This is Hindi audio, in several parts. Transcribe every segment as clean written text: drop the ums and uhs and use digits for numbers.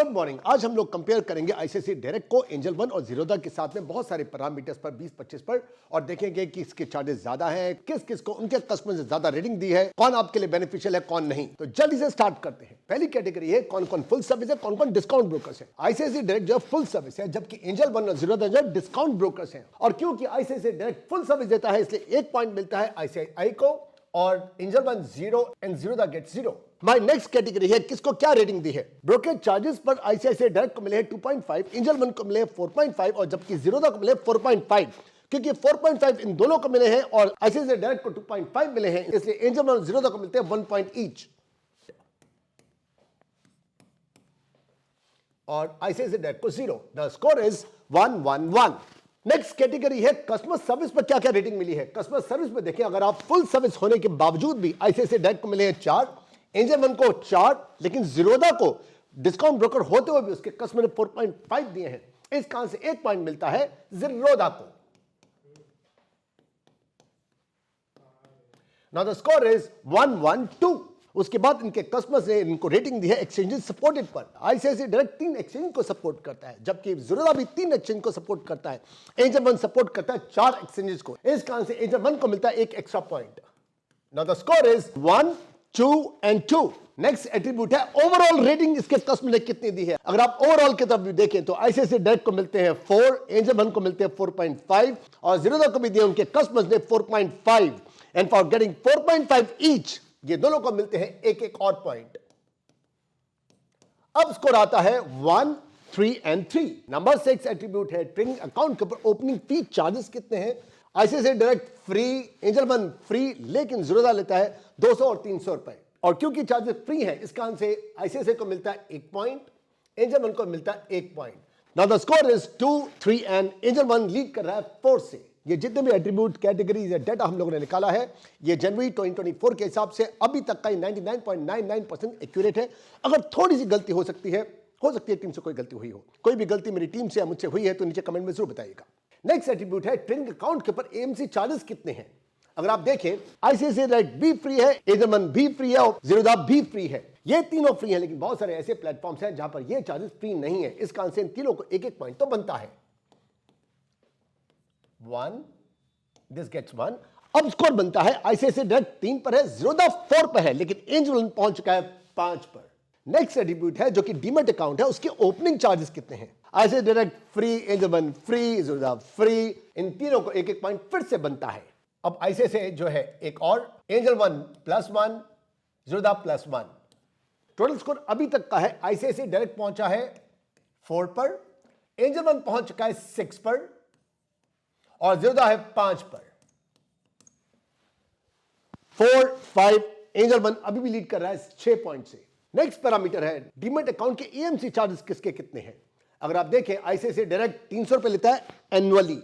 Good morning. आज हम लोग कंपेयर करेंगे आईसीआईसीआई डायरेक्ट को एंजल वन और जीरोधा के साथ में बहुत सारे पैरामीटर्स पर 20-25 पर और देखेंगे कि इसके चार्जेस ज्यादा हैं, किस किस को उनके कस्टमर से ज्यादा रेटिंग दी है, कौन आपके लिए बेनिफिशियल है कौन नहीं। तो जल्दी से स्टार्ट करते हैं। पहली कैटेगरी है कौन कौन फुल सर्विस है, कौन कौन डिस्काउंट ब्रोकर्स है। आईसीआईसीआई डायरेक्ट जो फुल सर्विस है, जबकि एंजल वन और जीरोधा जो डिस्काउंट ब्रोकर्स है। और क्योंकि आईसीआईसीआई डायरेक्ट फुल सर्विस देता है इसलिए 1 पॉइंट मिलता है आईसीआईसीआई को और Angel One 0 and Zerodha gets 0। My next category है किसको क्या रेटिंग दी है। ब्रोकरेज चार्जेस पर आईसीआईसीआई डायरेक्ट को मिले हैं 2.5, एंजल वन को मिले 4.5 और जबकि जीरोधा को मिले 4.5। क्योंकि 4.5 इन दोनों को मिले हैं और आईसीआईसीआई डायरेक्ट को 2.5 मिले हैं, इसलिए एंजल वन और जीरोधा को मिलते हैं 1 पॉइंट ईच और आईसीआईसीआई डायरेक्ट को 0। The score is 1-1-1। Next category है कस्टमर सर्विस पर क्या क्या रेटिंग मिली है। कस्टमर सर्विस में देखें, अगर आप फुल सर्विस होने के बावजूद भी आईसीआईसीआई डायरेक्ट को मिले हैं 4, एंजल वन को 4, लेकिन जीरोधा को डिस्काउंट ब्रोकर होते हुए भी उसके कस्टमर ने 4.5 दिए हैं, इस कारण से 1 पॉइंट मिलता है जीरोधा को। Now the score is 1-1-2। उसके बाद इनके कस्टमर्स ने इनको रेटिंग दी है एक्सचेंजेस सपोर्टेड पर। आईसीआईसीआई डायरेक्ट 3 एक्सचेंज को सपोर्ट करता है, जबकि जीरोधा भी 3 एक्सचेंज को सपोर्ट करता है। एंजल वन सपोर्ट करता है 4 एक्सचेंजेस को, इस कारण से एंजल वन को मिलता है 1 extra point. Now the score is 1, 2 and 2। Next attribute है ओवरऑल रेटिंग इसके कस्टमर ने कितनी दी है। अगर आप ओवरऑल की तरफ भी देखें तो आईसीआईसीआई डायरेक्ट को मिलते हैं 4, एंजल वन को मिलते हैं 4.5 और जीरोधा को भी दिए उनके कस्टमर्स ने 4.5 एंड फॉर गेटिंग 4.5 ईच ये दोनों को मिलते हैं 1-1 और पॉइंट। अब स्कोर आता है 1, 3 and 3। नंबर 6 एट्रीब्यूट है ट्रेडिंग अकाउंट के ऊपर ओपनिंग फी चार्जेस कितने हैं। ICICI Direct free, Angel One free, लेकिन जीरोधा लेता है 200 और 300 रुपए। और क्योंकि चार्जेस फ्री है इस कारण से आईसीआईसीआई को मिलता है 1 पॉइंट, एंजल वन को मिलता है 1 point. Now the score is 2, 3 and Angel one lead कर रहा है 4 से। ये जितने भी एट्रीब्यूट कैटेगरीज या डाटा हम लोगों ने निकाला है ये जनवरी 2024 के हिसाब से अभी तक का 99.99% एक्यूरेट है। अगर थोड़ी सी गलती हो सकती है टीम से कोई गलती हुई हो, कोई भी गलती मेरी टीम से या मुझसे हुई है तो नीचे कमेंट में जरूर बताइएगा। नेक्स्ट एट्रीब्यूट है ट्रेडिंग अकाउंट के ऊपर एएमसी चार्जेस कितने हैं। अगर आप देखें आईसीआईसीआई डायरेक्ट भी फ्री है, एंजल वन भी फ्री है और जीरोधा भी फ्री है। ये तीनों फ्री है, लेकिन बहुत सारे ऐसे प्लेटफॉर्म्स हैं जहां पर ये चार्जेस फ्री नहीं है, इस कारण से इन तीनों को 1-1 पॉइंट तो बनता है। 1, दिस गेट्स 1। अब स्कोर बनता है आईसीआईसीआई डायरेक्ट 3 पर है, जीरोधा 4 पर है, लेकिन एंजल वन पहुंच चुका है 5 पर। नेक्स्ट एट्रीब्यूट है जो कि डीमैट अकाउंट है, उसके ओपनिंग चार्जेस कितने हैं। ICICI Direct free, Angel One free, Zerodha free, इन तीनों को 1-1 पॉइंट फिर से बनता है। अब आईसीआईसीआई जो है एक और, Angel one +1, Zerodha +1। Total score अभी तक का है आईसीआईसीआई डायरेक्ट पहुंचा है 4 पर, एंजल वन पहुंच चुका है 6 पर और जीरोधा है 5 पर। 4, 5, एंजल वन अभी भी लीड कर रहा है 6 पॉइंट से। नेक्स्ट पैरामीटर है डीमैट अकाउंट के एएमसी चार्जेस किसके कितने हैं। अगर आप देखें आईसीआईसीआई डायरेक्ट 300 रुपए लेता है एनुअली,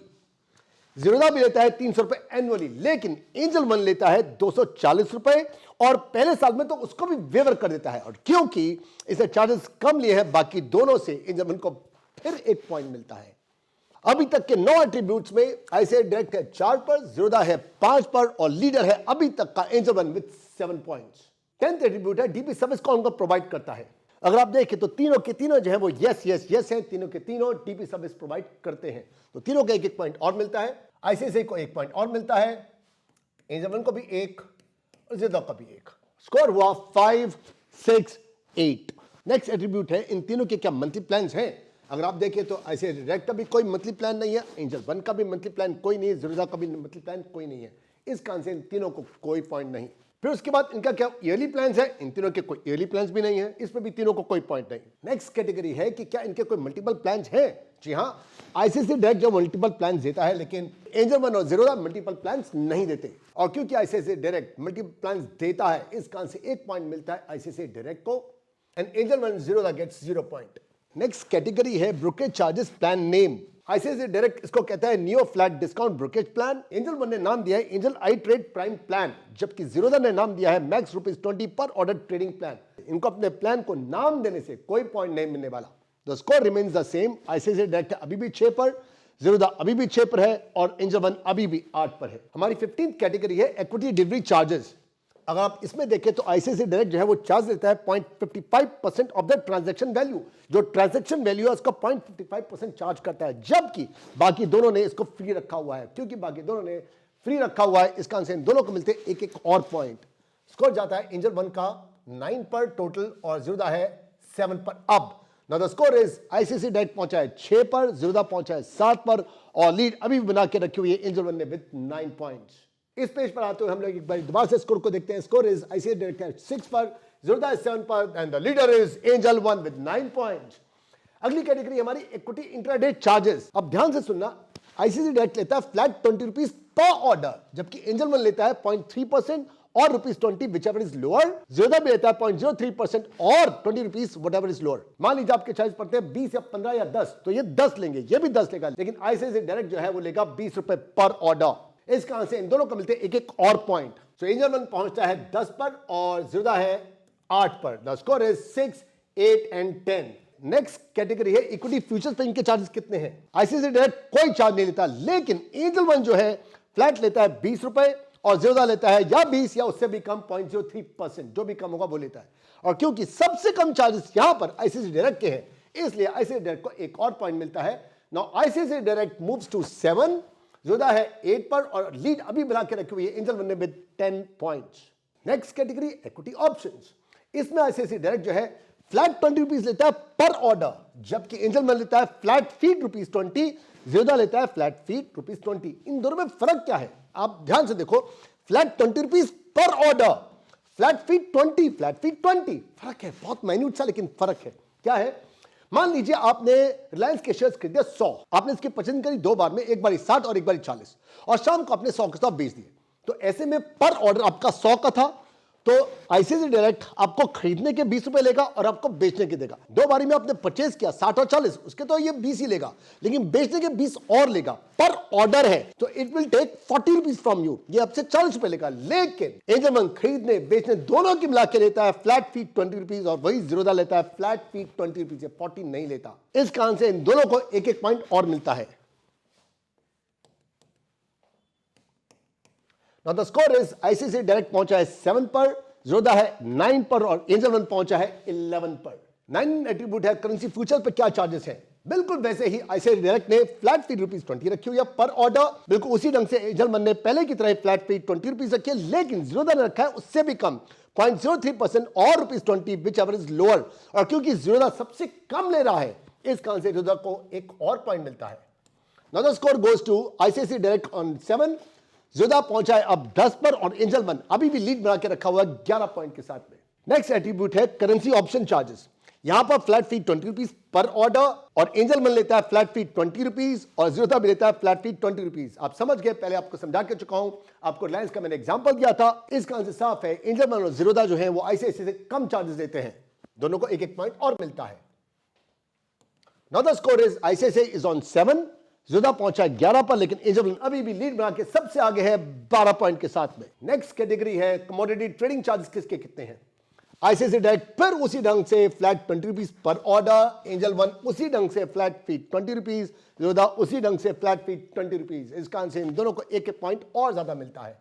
जीरोधा भी लेता है 300 रुपए एनुअली, लेकिन एंजल वन लेता है 240 रुपए और पहले साल में तो उसको भी वेवर कर देता है। और क्योंकि इसे चार्जेस कम लिए हैं बाकी दोनों से, एंजल वन को फिर 1 पॉइंट मिलता है। अभी तक के 9 एट्रीब्यूट्स में आईसीआईसीआई डायरेक्ट है 4 पर, जीरोधा है 5 पर और लीडर है अभी तक का angel one with 7 points. 10th attribute है डीपी सर्विस कौन को प्रोवाइड करता है। अगर आप देखें तो तीनों के तीनों जो है वो यस यस यस हैं, तीनों के तीनों डीपी सर्विस प्रोवाइड करते हैं, तो तीनों को 1-1 पॉइंट और मिलता है। आईसीआईसीआई को 1 पॉइंट और मिलता है, एंजल वन को भी 1 और जीरोधा को भी 1। स्कोर हुआ 5, 6, 8। नेक्स्ट एट्रीब्यूट है इन तीनों के क्या मंथली प्लान्स हैं। अगर आप देखें तो आईसीआईसीआई डायरेक्ट का भी कोई मंथली प्लान नहीं है, एंजल वन का भी मंथली प्लान कोई नहीं है, जीरोधा का भी मंथली प्लान कोई नहीं है, इस कारण से इन तीनों को कोई पॉइंट नहीं। फिर उसके बाद इनका क्या ईयरली प्लान्स है, इन तीनों के कोई ईयरली प्लान्स भी नहीं है, इसमें भी तीनों को कोई पॉइंट नहीं। नेक्स्ट कैटेगरी है कि क्या इनके कोई मल्टीपल प्लान्स हैं। जी हां, आईसीआईसीआई डायरेक्ट जो मल्टीपल प्लान्स देता है, लेकिन एंजल वन और जीरोधा मल्टीपल प्लान्स नहीं देते। और क्योंकि आईसीआईसीआई डायरेक्ट मल्टीपल प्लान्स देता है इस कारण से 1 पॉइंट मिलता है आईसीआईसीआई डायरेक्ट को and Angel One Zerodha gets 0 point. Next category है brokerage charges plan name. ICICI Direct इसको कहता है neo flat discount brokerage plan, Angel One ने नाम दिया है Angel I trade prime plan, जबकि जीरोधा ने नाम दिया है मैक्स ₹20 पर ऑर्डर ट्रेडिंग प्लान। इनको अपने प्लान को नाम देने से कोई पॉइंट नहीं मिलने वाला। The score remains the same. ICICI direct अभी भी 6 पर, जीरोधा अभी भी 6 पर है और एंजल वन अभी भी 8 पर है। हमारी 15th कैटेगरी है इक्विटी डिलीवरी चार्जेस। अगर आप इसमें देखें तो आईसीआईसीआई डायरेक्ट जो है वो चार्ज लेता है 0.55% ऑफ द ट्रांजैक्शन वैल्यू। जो ट्रांजैक्शन वैल्यू है उसका 0.55% चार्ज करता है, जबकि बाकी दोनों ने इसको फ्री रखा हुआ है। क्योंकि बाकी दोनों ने फ्री रखा हुआ है, इसका आंसर इन दोनों को मिलते हैं एक एक और पॉइंट। स्कोर जाता है एंजल 1 का 9 पर टोटल और जीरोदा है 7 पर। अब now the score is ICICI direct पहुंचा है 6 पर, जीरोदा पहुंचा है 7 पर और लीड अभी भी बना के रखी हुई है एंजल 1 ने विद 9 पॉइंट्स। इस पेज पर आते हुए हम लोग एक बार दोबारा से स्कोर को देखते हैं। स्कोर इज आईसीआईसीआई डायरेक्ट है 6 पर, जीरोदा इज 7 पर and the leader is angel 1 with 9 points. अगली कैटेगरी हमारी इक्विटी इंट्राडे चार्जेस। अब ध्यान से सुनना, आईसीआईसीआई डायरेक्ट लेता है फ्लैट 20 रुपीज पर ऑर्डर, जबकि एंजल 1 लेता है 0.3% और ₹20 whichever is lower। जीरोदा भी लेता है 0.03% और 20 रुपीज whatever is lower। मान लीजिए आपके चार्ज पड़ते हैं 20 या 15 या 10, तो ये 10 लेंगे, ये भी 10 लेगा, लेकिन आईसीआईसीआई डायरेक्ट जो है वो लेगा ₹20 पर ऑर्डर। इसका आंसर इन दोनों को मिलते हैं एक एक और पॉइंट। सो एंजल 1 पहुंचता है 10 पर और जीरोदा है 8 पर। The score is 6, 8 and 10। Next category है इक्विटी फ्यूचर्स पे इनके चार्जेस कितने हैं। आईसीआईसीआई डायरेक्ट कोई चार्ज नहीं लेता, लेकिन एंजल 1 जो है फ्लैट लेता है ₹20 और जीरोदा लेता है या 20 या उससे भी कम 0.03%, जो भी कम होगा वो लेता है। और क्योंकि सबसे कम चार्जेस यहां पर आईसीआईसीआई डायरेक्ट के हैं, इसलिए आईसीआईसीआई डायरेक्ट को एक और पॉइंट मिलता है। Now ICICI direct moves to 7, Zerodha है 8 पर और लीड अभी बना के रखी हुई है एंजल 1 ने with 10 points. Next category equity options. इसमें आईसीआईसीआई डायरेक्ट जो है फ्लैट 20 रुपीज लेता है पर ऑर्डर, जबकि एंजल 1 लेता है फ्लैट फीट ₹20, जीरोदा लेता है फ्लैट फीट ₹20। इन दोनों में फर्क क्या है आप ध्यान से देखो। Flat 20 rupees per order, flat feet 20, flat feet 20, फर्क है बहुत माइन्यूट सा, लेकिन फर्क है। क्या है, मान लीजिए आपने रिलायंस के शेयर्स खरीदे 100, आपने इसकी पसंद करी दो बार में, एक बार 60 और एक बार 40, और शाम को आपने 100 के 100 बेच दिए। तो ऐसे में पर ऑर्डर आपका 100 का था, तो आईसीआईसीआई डायरेक्ट आपको खरीदने के ₹20 लेगा और आपको बेचने के देगा। दो बारी में आपने परचेज किया 60 और 40, उसके तो ये 20 ही लेगा, लेकिन बेचने के 20 और लेगा। पर ऑर्डर है तो it will take 40 rupees from you, ये आपसे ₹40 लेगा। लेकिन एंजल 1 खरीदने बेचने दोनों की मिला के लेता है फ्लैट फीट 20 रुपीज और वही जीरोदा लेता है फ्लैट फीट 20 रुपीज, 40 नहीं लेता। इस कारण से इन दोनों को एक एक पॉइंट और मिलता है। Now the score is ICICI direct पहुंचा है 7 पर, जीरोदा है 9 पर और एंजल 1 पहुंचा है 11 पर। 9 एट्रीब्यूट है करेंसी फ्यूचर पे क्या चार्जेस हैं। बिल्कुल वैसे ही आईसीआईसीआई डायरेक्ट ने फ्लैट फी ₹20 रखी हुई है पर ऑर्डर, बिल्कुल उसी ढंग से एंजल 1 ने पहले की तरह फ्लैट फी ₹20 रखी है, लेकिन जीरोदा ने रखा है उससे भी कम 0.03% और ₹20 whichever is lower। और क्योंकि जीरोदा सबसे कम ले रहा है, इस कारण से जीरोदा को एक और पॉइंट मिलता है। Now the score goes to ICICI direct on 7, Zerodha पहुंचा है अब 10 पर और एंजल 1 अभी भी लीड बना के रखा हुआ है 11 पॉइंट के साथ में। नेक्स्ट एट्रीब्यूट है करेंसी ऑप्शन चार्जेस। यहां पर फ्लैट फी ₹20 पर ऑर्डर और एंजल 1 लेता है फ्लैट फी ₹20 और जीरोदा भी लेता है फ्लैट फी ₹20। आप समझ गए, पहले आपको समझा के चुका हूं, आपको रिलायंस का मैंने एग्जांपल दिया था। इसका आंसर साफ है, एंजल 1 और जीरोदा जो है वो आईसीआईसीआई से कम चार्जेस देते हैं, दोनों को एक एक पॉइंट और मिलता है। Now the score is ICICI is on 7, Zerodha पहुंचा है 11 पर, लेकिन एंजल 1 अभी भी लीड बना के सबसे आगे है 12 पॉइंट के साथ में। नेक्स्ट कैटेगरी है कमोडिटी ट्रेडिंग चार्जेस किसके कितने हैं। आईसीआईसीआई डायरेक्ट फिर उसी ढंग से फ्लैट ₹20 पर ऑर्डर, एंजल 1 उसी ढंग से फ्लैट फी ₹20, जीरोदा उसी ढंग से फ्लैट फी ₹20। इसका आंसर इन दोनों को एक एक पॉइंट और ज्यादा मिलता है।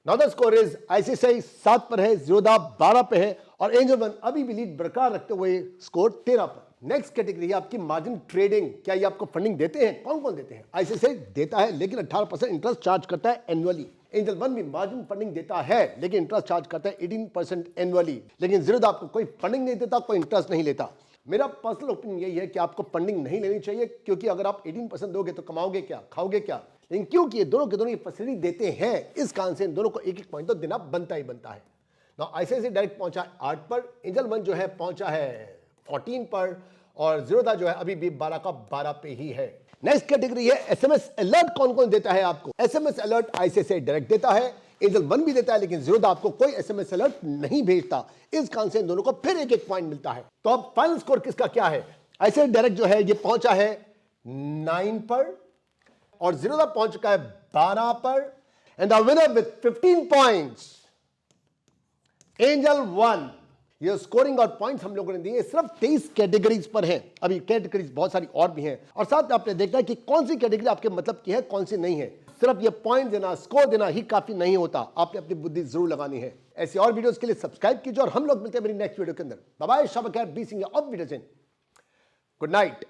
Now the score is ICICI 7 पर है, जीरोदा 12 पे है और एंजल 1 अभी भी लीड बरकरार रखते हुए स्कोर 13 पर। नेक्स्ट कैटेगरी है आपकी मार्जिन ट्रेडिंग। क्या ये आपको फंडिंग देते हैं? कौन कौन देते हैं? आईसीआईसीआई देता है, लेकिन 18% इंटरेस्ट चार्ज करता है एनुअली। एंजल 1 भी मार्जिन फंडिंग देता है, लेकिन इंटरेस्ट चार्ज करता है 18% एनुअली। लेकिन जीरोदा आपको कोई फंडिंग नहीं देता, कोई इंटरेस्ट नहीं लेता। मेरा पर्सनल ओपिनियन यही है कि आपको फंडिंग नहीं लेनी चाहिए, क्योंकि अगर आप 18% दोगे तो कमाओगे क्या, खाओगे क्या। लेकिन क्योंकि ये दोनों के दोनों ये फैसिलिटी देते हैं, इस कारण से इन दोनों को एक एक पॉइंट तो देना बनता ही बनता है। आईसीआईसीआई डायरेक्ट पहुंचा है 8 पर, एंजल 1 जो है पहुंचा है 14 पर और जीरोदा जो है अभी भी 12 का 12 पे ही है। नेक्स्ट कैटेगरी है एसएमएस अलर्ट। कौन कौन देता है आपको? एसएमएस अलर्ट आईसीआईसीआई डायरेक्ट देता है, एंजल 1 भी देता है, लेकिन जीरोदा आपको कोई एसएमएस अलर्ट नहीं भेजता। इस कारण से इन दोनों को फिर एक एक पॉइंट मिलता है। तो अब फाइनल स्कोर किसका क्या है? आईसीआईसीआई डायरेक्ट जो है ये पहुंचा है 9 पर और जीरोदा पहुंच चुका है 12 पर and the winner with 15 points angel 1। ये स्कोरिंग और पॉइंट्स हम लोगों ने दिए सिर्फ 23 कैटेगरीज पर हैं। अभी कैटेगरीज बहुत सारी और भी हैं और साथ में आपने देखना है कि कौन सी कैटेगरी आपके मतलब की है, कौन सी नहीं है। सिर्फ ये पॉइंट देना, स्कोर देना ही काफी नहीं होता, आपने अपनी बुद्धि जरूर लगानी है। ऐसी और वीडियोस के लिए सब्सक्राइब कीजिए और हम लोग मिलते हैं मेरी नेक्स्ट वीडियो के अंदर। बाय बाय, शब खैर, बी सिंह ऑफ वीडियो। Good night.